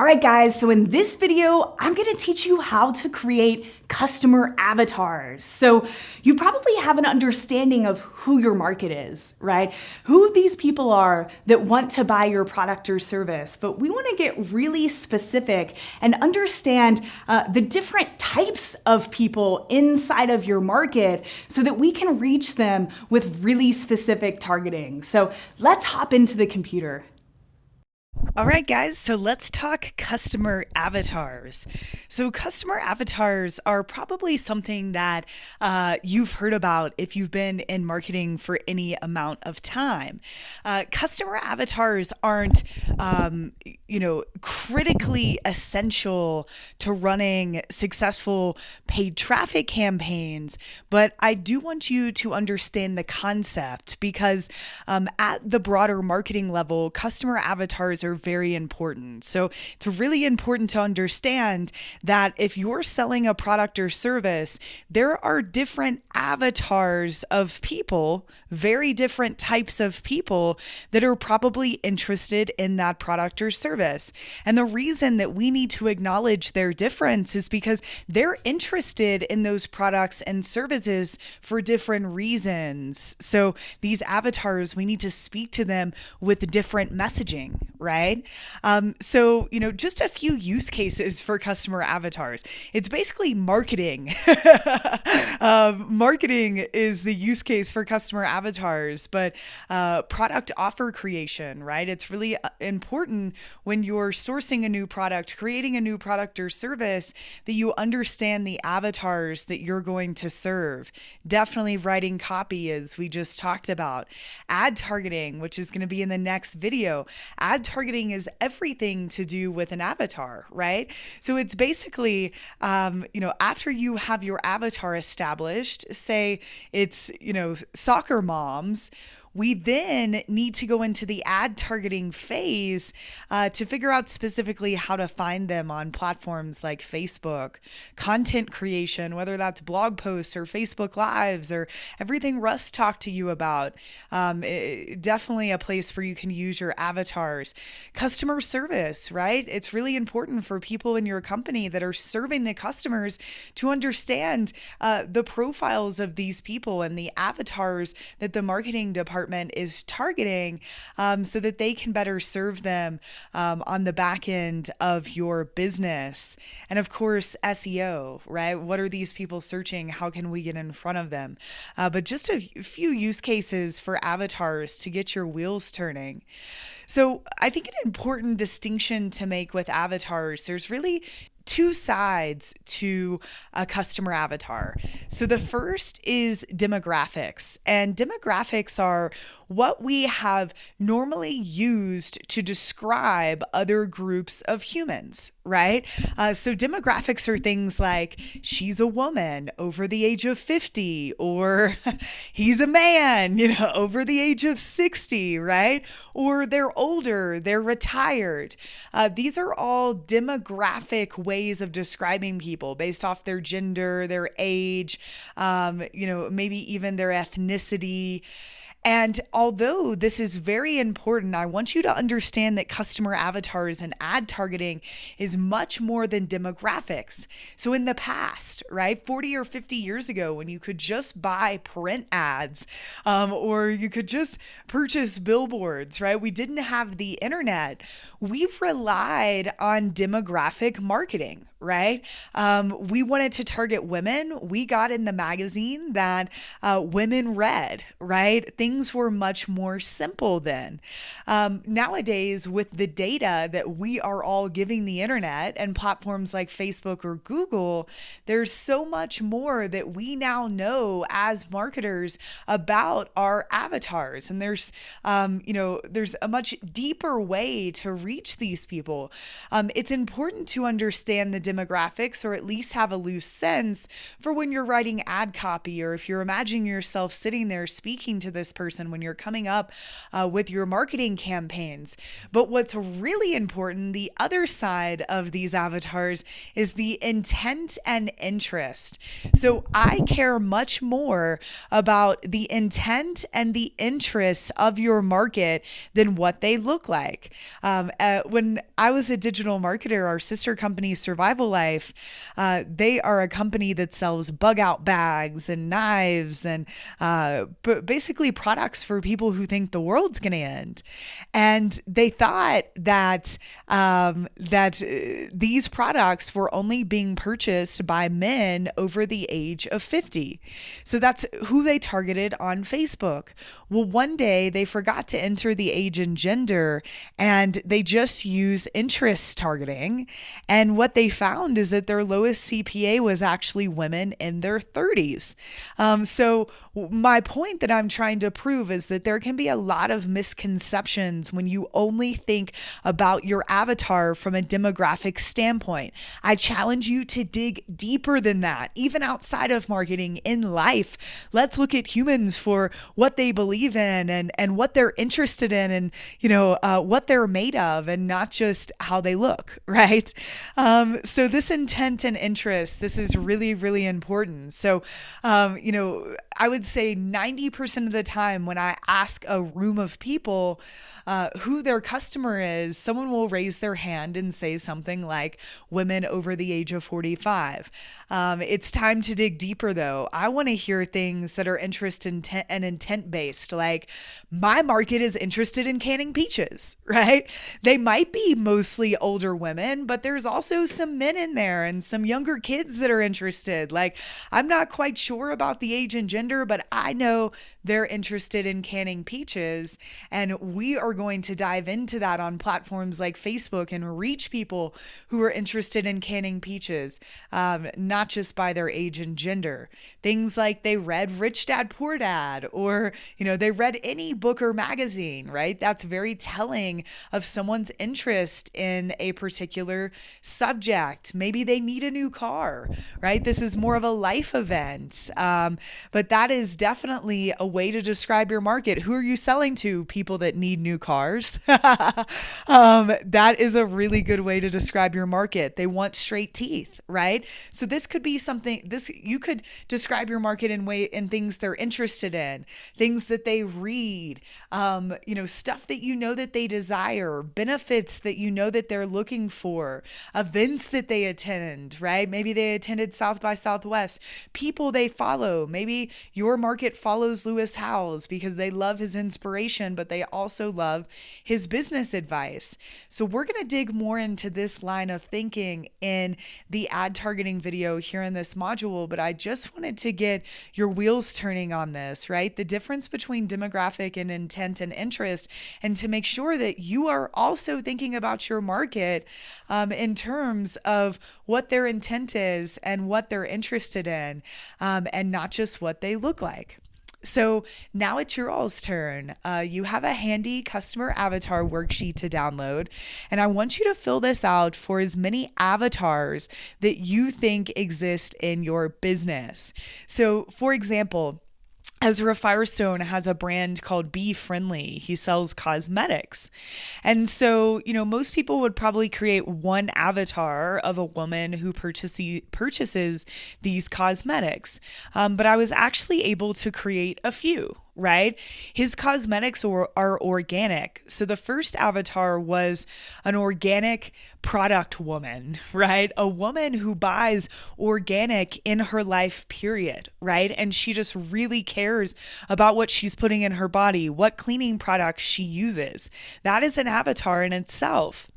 All right, guys, so in this video, I'm gonna teach you how to create customer avatars. So you probably have an understanding of who your market is, right? Who these people are that want to buy your product or service. But we wanna get really specific and understand the different types of people inside of your market so that we can reach them with really specific targeting. So let's hop into the computer. All right, guys, so let's talk customer avatars. So customer avatars are probably something that you've heard about if you've been in marketing for any amount of time. Customer avatars aren't, critically essential to running successful paid traffic campaigns, but I do want you to understand the concept because at the broader marketing level, customer avatars are very important. So it's really important to understand that if you're selling a product or service, there are different avatars of people, very different types of people that are probably interested in that product or service. And the reason that we need to acknowledge their difference is because they're interested in those products and services for different reasons. So these avatars, we need to speak to them with different messaging, right? Just a few use cases for customer avatars. It's basically marketing. Marketing is the use case for customer avatars, but product offer creation, right? It's really important when you're sourcing a new product, creating a new product or service, that you understand the avatars that you're going to serve. Definitely writing copy, as we just talked about. Ad targeting, which is going to be in the next video. Ad targeting is everything to do with an avatar, right? So it's basically, after you have your avatar established, say it's, soccer moms, we then need to go into the ad targeting phase to figure out specifically how to find them on platforms like Facebook, content creation, whether that's blog posts or Facebook Lives or everything Russ talked to you about. Definitely a place where you can use your avatars. Customer service, right? It's really important for people in your company that are serving the customers to understand the profiles of these people and the avatars that the marketing department is targeting so that they can better serve them on the back end of your business. And of course, SEO, right? What are these people searching? How can we get in front of them? But just a few use cases for avatars to get your wheels turning. So I think an important distinction to make with avatars, there's really two sides to a customer avatar. So the first is demographics, and demographics are what we have normally used to describe other groups of humans, right? So demographics are things like she's a woman over the age of 50, or he's a man, over the age of 60, right? Or they're older, they're retired. These are all demographic ways of describing people based off their gender, their age, maybe even their ethnicity. And although this is very important, I want you to understand that customer avatars and ad targeting is much more than demographics. So in the past, right, 40 or 50 years ago, when you could just buy print ads or you could just purchase billboards, right, we didn't have the internet. We've relied on demographic marketing, right? We wanted to target women. We got in the magazine that women read, right? Things were much more simple then. Nowadays, with the data that we are all giving the internet and platforms like Facebook or Google, there's so much more that we now know as marketers about our avatars. And there's a much deeper way to reach these people. It's important to understand the demographics, or at least have a loose sense for when you're writing ad copy, or if you're imagining yourself sitting there speaking to this person when you're coming up with your marketing campaigns. But what's really important, the other side of these avatars, is the intent and interest. So I care much more about the intent and the interests of your market than what they look like. When I was a digital marketer, our sister company, Survival Life, they are a company that sells bug out bags and knives and basically products for people who think the world's going to end. And they thought that these products were only being purchased by men over the age of 50. So that's who they targeted on Facebook. Well, one day they forgot to enter the age and gender, and they just use interest targeting. And what they found is that their lowest CPA was actually women in their 30s. So my point that I'm trying to prove is that there can be a lot of misconceptions when you only think about your avatar from a demographic standpoint. I challenge you to dig deeper than that, even outside of marketing, in life. Let's look at humans for what they believe in and what they're interested in, and what they're made of, and not just how they look, right? So this intent and interest, this is really, really important. So, I would say 90% of the time when I ask a room of people who their customer is, someone will raise their hand and say something like women over the age of 45. It's time to dig deeper, though. I want to hear things that are interest and intent based, like my market is interested in canning peaches, right? They might be mostly older women, but there's also some men in there and some younger kids that are interested. Like, I'm not quite sure about the age and gender, but I know they're interested in canning peaches, and we are going to dive into that on platforms like Facebook and reach people who are interested in canning peaches, not just by their age and gender. Things like they read Rich Dad Poor Dad, or they read any book or magazine, right? That's very telling of someone's interest in a particular subject. Maybe they need a new car, right? This is more of a life event, but that is definitely a way to describe your market. Who are you selling to? People that need new cars. That is a really good way to describe your market. They want straight teeth, right? So this could be something, you could describe your market in things they're interested in, things that they read, stuff that that they desire, benefits that that they're looking for, events that they attend, right? Maybe they attended South by Southwest, people they follow. Maybe your market follows Lewis Howes because they love his inspiration, but they also love his business advice. So we're going to dig more into this line of thinking in the ad targeting video here in this module, but I just wanted to get your wheels turning on this, right? The difference between demographic and intent and interest, and to make sure that you are also thinking about your market in terms of what their intent is and what they're interested in, and not just what they look like. So now it's your all's turn. You have a handy customer avatar worksheet to download, and I want you to fill this out for as many avatars that you think exist in your business. So, for example, Ezra Firestone has a brand called Be Friendly. He sells cosmetics. And so, most people would probably create one avatar of a woman who purchases these cosmetics. But I was actually able to create a few, right? His cosmetics are organic. So the first avatar was an organic product woman, right? A woman who buys organic in her life, period, right? And she just really cares about what she's putting in her body, what cleaning products she uses. That is an avatar in itself.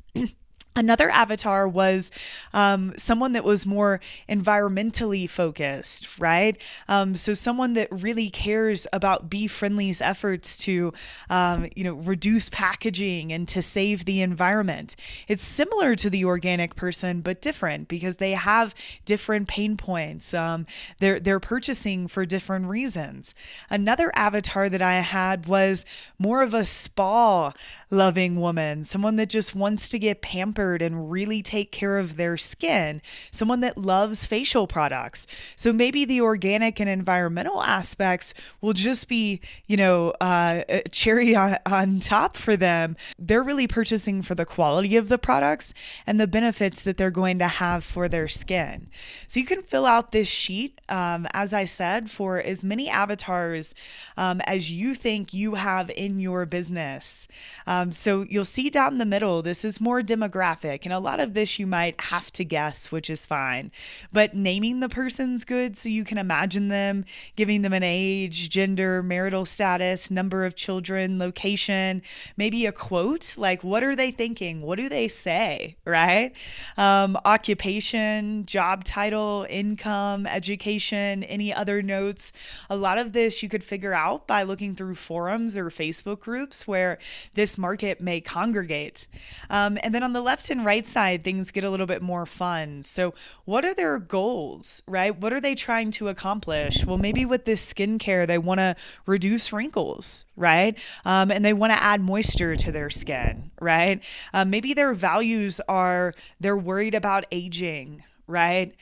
Another avatar was someone that was more environmentally focused, right? So someone that really cares about Be Friendly's efforts to, reduce packaging and to save the environment. It's similar to the organic person, but different because they have different pain points. They're purchasing for different reasons. Another avatar that I had was more of a spa loving woman, someone that just wants to get pampered centered and really take care of their skin, someone that loves facial products. So maybe the organic and environmental aspects will just be, a cherry on top for them. They're really purchasing for the quality of the products and the benefits that they're going to have for their skin. So you can fill out this sheet, as I said, for as many avatars as you think you have in your business. So you'll see down the middle, this is more demographic, and a lot of this you might have to guess, which is fine. But naming the person's good so you can imagine them, giving them an age, gender, marital status, number of children, location, maybe a quote, like what are they thinking? What do they say, right? Occupation, job title, income, education, any other notes. A lot of this you could figure out by looking through forums or Facebook groups where this market may congregate. And then on the left and right side, things get a little bit more fun. So what are their goals, right? What are they trying to accomplish? Well, maybe with this skincare, they want to reduce wrinkles, right? And they want to add moisture to their skin, right? Maybe their values are they're worried about aging, right?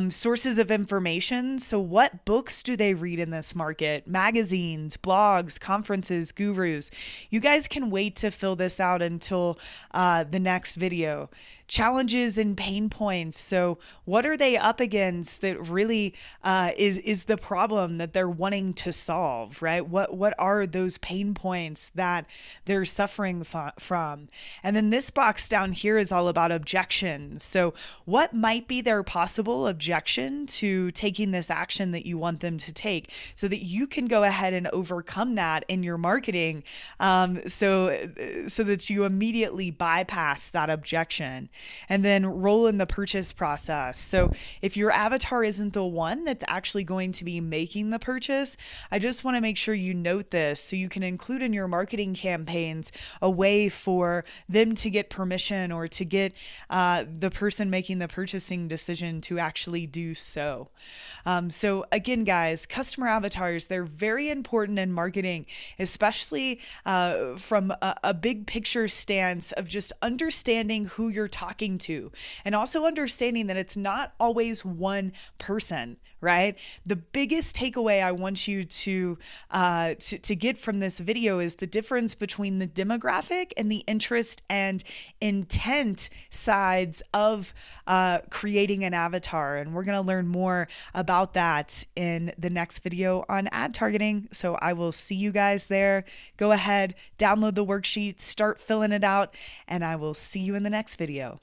Sources of information. So what books do they read in this market? Magazines, blogs, conferences, gurus. You guys can wait to fill this out until the next video. Challenges and pain points. So what are they up against that really is the problem that they're wanting to solve, right? What are those pain points that they're suffering from? And then this box down here is all about objections. So what might be their possible objection to taking this action that you want them to take so that you can go ahead and overcome that in your marketing, so that you immediately bypass that objection. And then roll in the purchase process. So if your avatar isn't the one that's actually going to be making the purchase, I just want to make sure you note this so you can include in your marketing campaigns a way for them to get permission or to get the person making the purchasing decision to actually do so. So again, guys, customer avatars, they're very important in marketing, especially from a big picture stance of just understanding who you're talking to, and also understanding that it's not always one person, right? The biggest takeaway I want you to get from this video is the difference between the demographic and the interest and intent sides of creating an avatar. And we're going to learn more about that in the next video on ad targeting. So I will see you guys there. Go ahead, download the worksheet, start filling it out, and I will see you in the next video.